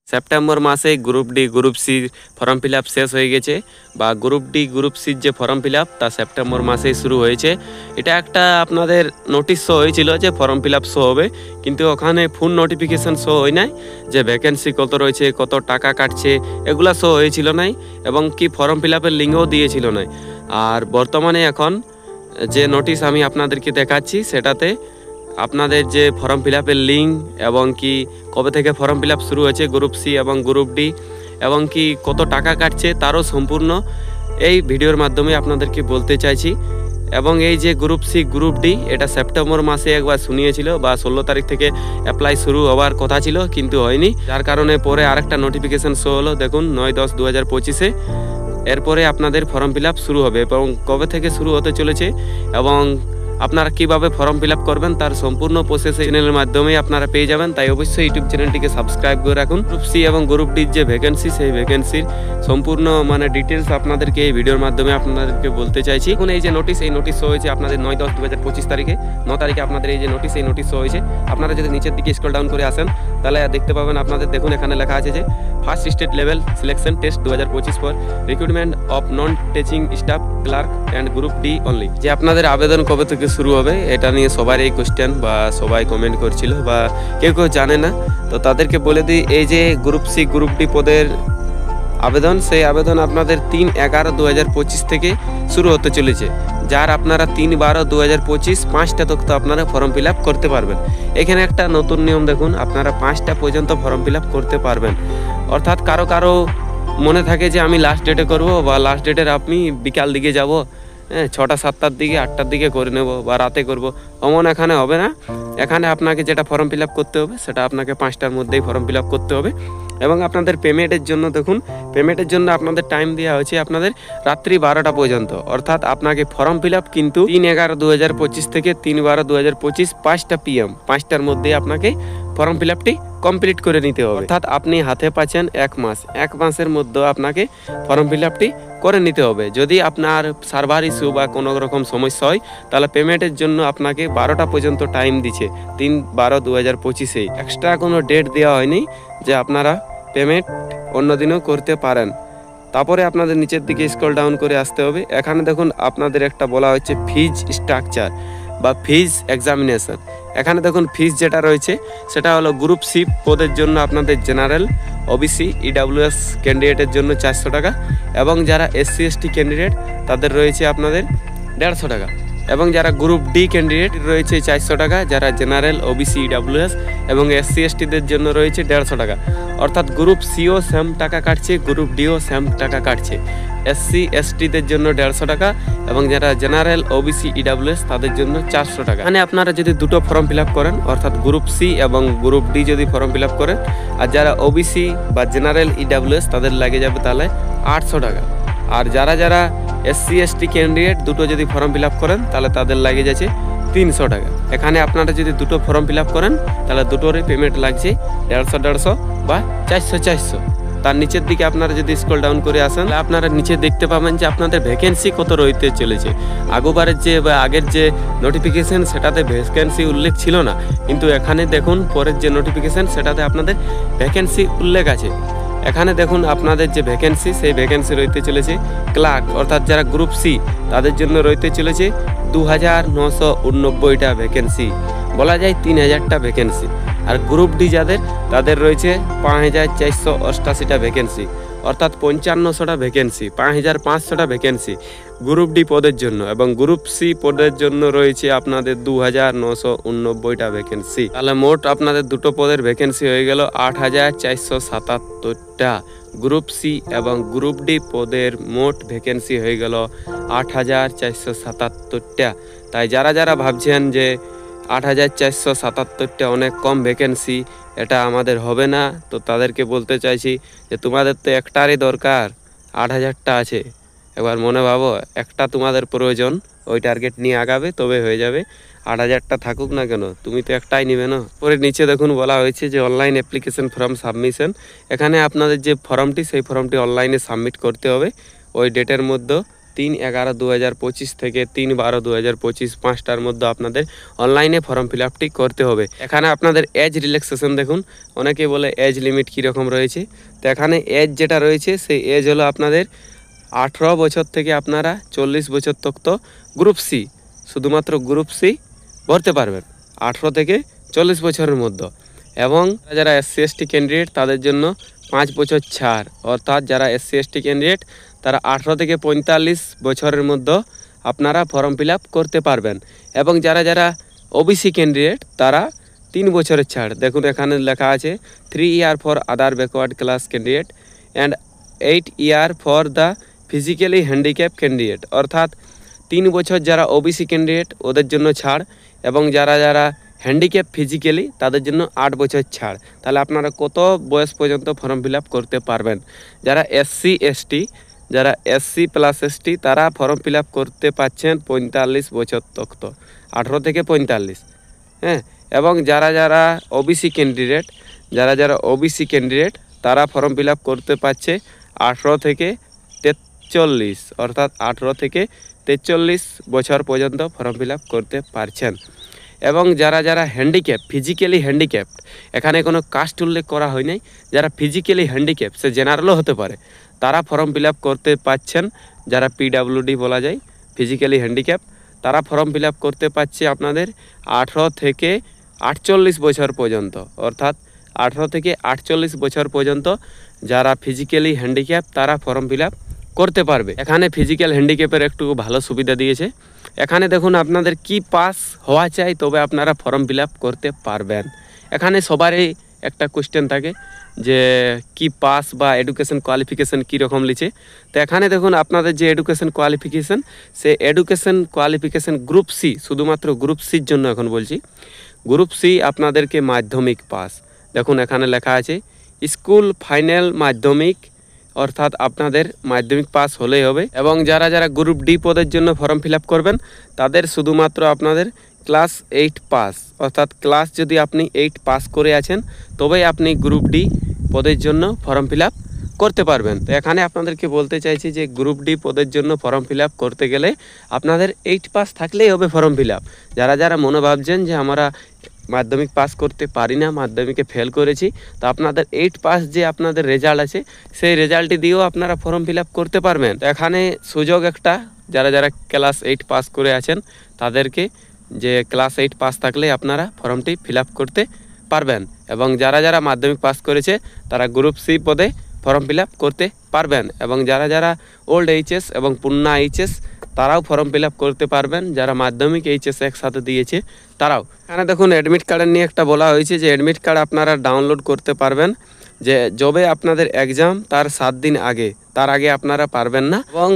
September মাসে group D group C form fill up শেষ হয়ে গেছে বা গ্রুপ ডি গ্রুপ সির যে ফর্ম ফিল আপ তা সেপ্টেম্বর মাসেই শুরু হয়েছে। এটা একটা আপনাদের নোটিশ শো হয়েছিল যে ফর্ম ফিল আপ শো হবে, কিন্তু ওখানে ফুল নোটিফিকেশান শো হয় নাই যে ভ্যাকেন্সি কত রয়েছে, কত টাকা কাটছে, এগুলা শো হয়েছিল নাই এবং কি ফর্ম ফিল আপের লিঙ্কও দিয়েছিল নাই। আর বর্তমানে এখন যে নোটিশ আমি আপনাদেরকে দেখাচ্ছি সেটাতে আপনাদের যে ফর্ম ফিল আপের লিঙ্ক এবং কি কবে থেকে ফর্ম ফিল আপ শুরু হয়েছে গ্রুপ সি এবং গ্রুপ ডি এবং কি কত টাকা কাটছে তারও সম্পূর্ণ এই ভিডিওর মাধ্যমে আপনাদেরকে বলতে চাইছি। এবং এই যে গ্রুপ সি গ্রুপ ডি এটা সেপ্টেম্বর মাসে একবার শুনিয়েছিল বা 16 তারিখ থেকে অ্যাপ্লাই শুরু হওয়ার কথা ছিল, কিন্তু হয়নি, যার কারণে পরে আরেকটা নোটিফিকেশান শো হলো, দেখুন 9/10/2025-এ। এরপরে আপনাদের ফর্ম ফিল আপ শুরু হবে এবং কবে থেকে শুরু হতে চলেছে এবং আপনারা কিভাবে ফর্ম ফিল আপ করবেন তার সম্পূর্ণ প্রসেস চ্যানেলের মাধ্যমে আপনারা পেয়ে যাবেন। তাই অবশ্যই ইউটিউব চ্যানেলটিকে সাবস্ক্রাইব করে রাখুন। গ্রুপ সি এবং গ্রুপ ডির যে ভ্যাকেন্সি সেই ভ্যাকেন্সির সম্পূর্ণ ডিটেলস আপনাদেরকে এই ভিডিওর মাধ্যমে আপনাদেরকে বলতে চাইছি। এখন এই যে নোটিশ, এই নোটিশ শো হয়েছে আপনাদের 9/10/2025 তারিখে। 9 তারিখে আপনাদের এই যে নোটিশ, এই নোটিশ শো হয়েছে। আপনারা যদি নিচের দিকে স্ক্রল ডাউন করে আসেন তাহলে দেখতে পাবেন আপনাদের, দেখুন এখানে লেখা আছে যে first state level selection test 2025 for recruitment of non teaching staff clerk and group D only. যে আপনাদের আবেদন কবে থেকে শুরু হবে এটা নিয়ে সবার এই কোশ্চেন বা সবাই কমেন্ট করছিল বা কেউ কেউ জানে না, তো তাদেরকে বলে দিই এই যে গ্রুপ সি গ্রুপ ডি পদের আবেদন, সেই আবেদন আপনাদের 3/11/2025 থেকে শুরু হতে চলেছে। যার আপনারা 3/12/2025 5টা তক তো আপনারা ফর্ম ফিল আপ করতে পারবেন। এখানে একটা নতুন নিয়ম দেখুন, আপনারা 5টা পর্যন্ত ফর্ম ফিল আপ করতে পারবেন। অর্থাৎ কারো কারো মনে থাকে যে আমি লাস্ট ডেটে করব বা লাস্ট ডেটের আপনি বিকাল দিকে যাব, 6টা 7টার দিকে 8টার দিকে করে নেব বা রাতে করব, অমন এখানে হবে না। এখানে আপনাকে যেটা ফর্ম ফিল আপ করতে হবে সেটা আপনাকে 5টার মধ্যেই ফর্ম ফিল আপ করতে হবে। এবং আপনাদের পেমেন্টের জন্য দেখুন, পেমেন্টের জন্য আপনাদের টাইম দেওয়া হয়েছে আপনাদের রাত্রি 12টা পর্যন্ত। অর্থাৎ আপনাকে ফর্ম ফিল আপ কিন্তু 3/11/2025 থেকে 3/12/2025 5টা PM 5টার মধ্যে আপনাকে ফর্ম ফিল আপটি কমপ্লিট করে নিতে হবে। অর্থাৎ আপনি হাতে পাচ্ছেন 1 মাস, 1 মাসের মধ্যে আপনাকে ফর্ম ফিল আপটি করে নিতে হবে। যদি আপনার সার্ভার ইস্যু বা কোনো রকম সমস্যা হয় তাহলে পেমেন্টের জন্য আপনাকে 12টা পর্যন্ত টাইম দিচ্ছে 3/12/2025-এ। এক্সট্রা কোনো ডেট দেওয়া হয়নি যে আপনারা পেমেন্ট অন্যদিনও করতে পারেন। তারপরে আপনাদের নিচের দিকে স্ক্রল ডাউন করে আসতে হবে। এখানে দেখুন আপনাদের একটা বলা হচ্ছে ফিজ স্ট্রাকচার বা ফিজ এক্সামিনেশন। এখানে দেখুন ফিজ যেটা রয়েছে সেটা হলো গ্রুপ সি পদের জন্য আপনাদের জেনারেল, ওবিসি, ইডাব্লিউএস ক্যান্ডিডেটের জন্য 400 টাকা এবং যারা SC ST ক্যান্ডিডেট তাদের রয়েছে আপনাদের 150 টাকা এবং যারা গ্রুপ ডি ক্যান্ডিডেট রয়েছে 400 টাকা, যারা জেনারেল, ওবিসি, ইডাব্লিউএস এবং SC STদের জন্য রয়েছে 150 টাকা। অর্থাৎ গ্রুপ সিও সেম টাকা কাটছে, গ্রুপ ডিও সেম টাকা কাটছে। SC STদের জন্য 150 টাকা এবং যারা জেনারেল, ওবিসি, ইডাব্লিউএস তাদের জন্য 400 টাকা। মানে আপনারা যদি দুটো ফর্ম ফিল আপ করেন অর্থাৎ গ্রুপ সি এবং গ্রুপ ডি যদি ফর্ম ফিল আপ করেন আর যারা ওবিসি বা জেনারেল, ইডাব্লিউএস তাদের লাগে যাবে তাহলে 800 টাকা। আর যারা যারা SC ST ক্যান্ডিডেট দুটো যদি ফর্ম ফিল আপ করেন তাহলে তাদের লাগে যাচ্ছে 300 টাকা। এখানে আপনারা যদি দুটো ফর্ম ফিল আপ করেন তাহলে দুটোরই পেমেন্ট লাগছে 150 বা 400। তার নিচের দিকে আপনারা যদি স্ক্রল ডাউন করে আসেন আপনারা নিচে দেখতে পাবেন যে আপনাদের ভ্যাকেন্সি কত রইতে চলেছে। আগেবারের যে বা আগের যে নোটিফিকেশান সেটাতে ভ্যাকেন্সি উল্লেখ ছিল না, কিন্তু এখানে দেখুন পরের যে নোটিফিকেশান সেটাতে আপনাদের ভ্যাকেন্সি উল্লেখ আছে। এখানে দেখুন আপনাদের যে ভ্যাকেন্সি সেই ভ্যাকেন্সি রইতে চলেছে ক্লার্ক অর্থাৎ যারা গ্রুপ সি তাদের জন্য রইতে চলেছে 2989টা ভ্যাকেন্সি, বলা যায় 3000টা ভ্যাকেন্সি। আর গ্রুপ ডি যাদের তাদের রয়েছে 5488টা ভ্যাকেন্সি, অর্থাৎ 5500টা ভ্যাকেন্সি, 5500টা ভ্যাকেন্সি গ্রুপ ডি পদের জন্য। এবং গ্রুপ সি পদের জন্য রয়েছে আপনাদের 2989টা ভ্যাকেন্সি। তাহলে মোট আপনাদের দুটো পদের ভ্যাকেন্সি হয়ে গেল 8477টা। গ্রুপ সি এবং গ্রুপ ডি পদের মোট ভ্যাকেন্সি হয়ে গেল 8477টা। তাই যারা যারা ভাবছেন যে 8477টা অনেক কম ভ্যাকেন্সি, এটা আমাদের হবে না, তো তাদেরকে বলতে চাইছি যে তোমাদের তো একটারই দরকার, 8000টা আছে। একবার মনে ভাবো, একটা তোমাদের প্রয়োজন, ওই টার্গেট নিয়ে আগাবে তবে হয়ে যাবে। 8000টা থাকুক না কেন, তুমি তো একটাই নিবে না। পরে নিচে দেখুন বলা হয়েছে যে অনলাইন অ্যাপ্লিকেশন ফর্ম সাবমিশন। এখানে আপনাদের যে ফর্মটি সেই ফর্মটি অনলাইনে সাবমিট করতে হবে ওই ডেটের মধ্যে 3/11/2025 থেকে 3/12/2025 5টার মধ্যে আপনাদের অনলাইনে ফর্ম ফিল আপটি করতে হবে। এখানে আপনাদের এজ রিল্যাক্সেশন দেখুন, অনেকেই বলে এজ লিমিট কীরকম রয়েছে। তো এখানে এজ যেটা রয়েছে সেই এজ হলো আপনাদের 18 বছর থেকে আপনারা 40 বছর তক তো গ্রুপ সি, শুধুমাত্র গ্রুপ সি ভরতে পারবেন 18 থেকে 40 বছরের মধ্যে। এবং যারা SC ST ক্যান্ডিডেট তাদের জন্য 5 বছর ছাড়, অর্থাৎ যারা SC ST ক্যান্ডিডেট তারা 18 থেকে 45 বছরের মধ্যে আপনারা ফর্ম ফিল আপ করতে পারবেন। এবং যারা OBC ক্যান্ডিডেট তারা 3 বছরের ছাড়। দেখুন এখানে লেখা আছে 3 year for other backward class candidate and 8 year for the physically handicap candidate, অর্থাৎ 3 বছর যারা OBC ক্যান্ডিডেট ওদের জন্য ছাড়, এবং যারা হ্যান্ডিক্যাপ ফিজিক্যালি তাদের জন্য 8 বছর ছাড়। তাহলে আপনারা কত বয়স পর্যন্ত ফর্ম ফিল আপ করতে পারবেন? যারা SC ST, যারা SC প্লাস ST তারা ফর্ম ফিল আপ করতে পারছেন 45 বছর তক, তো 18 থেকে 45, হ্যাঁ। এবং যারা OBC ক্যান্ডিডেট, যারা OBC ক্যান্ডিডেট তারা ফর্ম ফিল আপ করতে পারছে 18 থেকে 43, অর্থাৎ 18 থেকে 43 বছর পর্যন্ত ফর্ম ফিল আপ করতে পারছেন। এবং যারা হ্যান্ডিক্যাপ ফিজিক্যালি হ্যান্ডিক্যাপ, এখানে কোনো কাস্ট উল্লেখ করা হয় নাই, যারা ফিজিক্যালি হ্যান্ডিক্যাপ সে জেনারেলও হতে পারে, তারা ফর্ম ফিল আপ করতে পারছেন। যারা PWD বলা যায় ফিজিক্যালি হ্যান্ডিক্যাপ, তারা ফর্ম ফিল আপ করতে পারছে আপনাদের 18 থেকে 48 বছর পর্যন্ত, অর্থাৎ 18 থেকে 48 বছর পর্যন্ত যারা ফিজিক্যালি হ্যান্ডিক্যাপ তারা ফর্ম ফিল আপ করতে পারবে। এখানে ফিজিক্যাল হ্যান্ডিক্যাপের একটু ভালো সুবিধা দিয়েছে। এখানে দেখুন আপনাদের কি পাস হওয়া চাই তবে আপনারা ফর্ম ফিল আপ করতে পারবেন। এখানে সবারই একটা কোশ্চেন থাকে যে কি পাস বা এডুকেশন কোয়ালিফিকেশান কীরকম লিছে। তো এখানে দেখুন আপনাদের যে এডুকেশন কোয়ালিফিকেশান, সে এডুকেশন কোয়ালিফিকেশান গ্রুপ সি, শুধুমাত্র গ্রুপ সির জন্য এখন বলছি, গ্রুপ সি আপনাদেরকে মাধ্যমিক পাস। দেখুন এখানে লেখা আছে স্কুল ফাইনাল মাধ্যমিক, অর্থাৎ আপনাদের মাধ্যমিক পাস হলেই হবে। এবং যারা গ্রুপ ডি পদের জন্য ফর্ম ফিল আপ করবেন তাদের শুধুমাত্র আপনাদের ক্লাস 8 পাস, অর্থাৎ ক্লাস যদি আপনি 8 পাস করে আছেন তবেই আপনি গ্রুপ ডি পদের জন্য ফর্ম ফিল আপ করতে পারবেন। তো এখানে আপনাদেরকে বলতে চাইছি যে গ্রুপ ডি পদের জন্য ফর্ম ফিল আপ করতে গেলে আপনাদের 8 পাস থাকলেই হবে ফর্ম ফিল আপ। যারা মনে ভাবছেন যে আমরা মাধ্যমিক পাস করতে পারি না, মাধ্যমিকে ফেল করেছি, তো আপনাদের 8 পাস যে আপনাদের রেজাল্ট আছে সেই রেজাল্টটি দিয়েও আপনারা ফর্ম ফিল আপ করতে পারবেন। তো এখানে সুযোগ একটা, যারা ক্লাস 8 পাস করে আছেন তাদেরকে, যে ক্লাস 8 পাস থাকলে আপনারা ফর্মটি ফিল আপ করতে পারবেন। এবং যারা মাধ্যমিক পাস করেছে তারা গ্রুপ সি পদে ফর্ম ফিল আপ করতে পারবেন। এবং যারা ওল্ড এইচএস এবং পূর্ণা এইচএস তারাও ফর্ম ফিল আপ করতে পারবেন, যারা মাধ্যমিক এইচএস একসাথে দিয়েছে তারাও। এখানে দেখুন অ্যাডমিট কার্ডের নিয়ে একটা বলা হয়েছে যে অ্যাডমিট কার্ড আপনারা ডাউনলোড করতে পারবেন যে যবে আপনাদের এক্সাম তার 7 দিন আগে, তার আগে আপনারা পারবেন না। এবং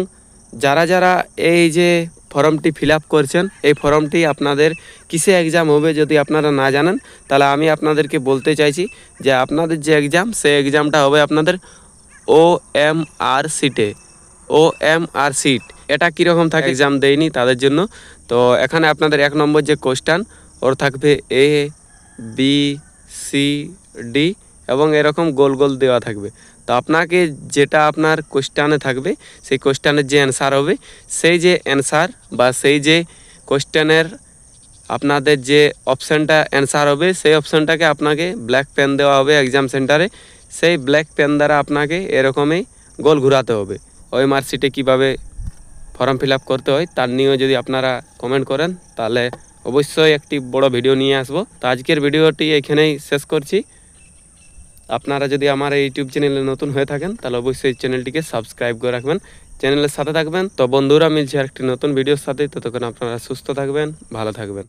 যারা এই যে ফর্মটি ফিল আপ করছেন, এই ফর্মটি আপনাদের কিসে এক্সাম হবে যদি আপনারা না জানেন, তাহলে আমি আপনাদেরকে বলতে চাইছি যে আপনাদের যে এক্সাম সেই এক্সামটা হবে আপনাদের OMR সিটে, OMR সিট। এটা কীরকম থাকে এক্সাম দেয়নি তাদের জন্য। তো এখানে আপনাদের 1 নম্বর যে কোশ্চেন ওর থাকবে ABCD এবং এরকম গোল গোল দেওয়া থাকবে। তো আপনাকে যেটা আপনার কোশ্চেনে থাকবে সেই কোশ্চেনের যে অ্যান্সার হবে, সেই যে অ্যান্সার বা সেই যে কোশ্চেনের আপনাদের যে অপশানটা অ্যান্সার হবে সেই অপশানটাকে আপনাকে ব্ল্যাক পেন দেওয়া হবে এক্সাম সেন্টারে। সেই ব্ল্যাক পেন দ্বারা আপনাকে এরকমই গোল ঘোরাতে হবে। ওই মার্কশিটে কীভাবে ফর্ম ফিল আপ করতে হয় তার নিয়েও যদি আপনারা কমেন্ট করেন তাহলে অবশ্যই একটি বড় ভিডিও নিয়ে আসবো। তো আজকের ভিডিওটি এখানেই শেষ করছি। আপনারা যদি আমার এই ইউটিউব চ্যানেলে নতুন হয়ে থাকেন তাহলে অবশ্যই চ্যানেলটিকে সাবস্ক্রাইব করে রাখবেন, চ্যানেলের সাথে থাকবেন। তো বন্ধুরা মিলছে আরেকটি নতুন ভিডিওর সাথে, ততক্ষণ আপনারা সুস্থ থাকবেন, ভালো থাকবেন।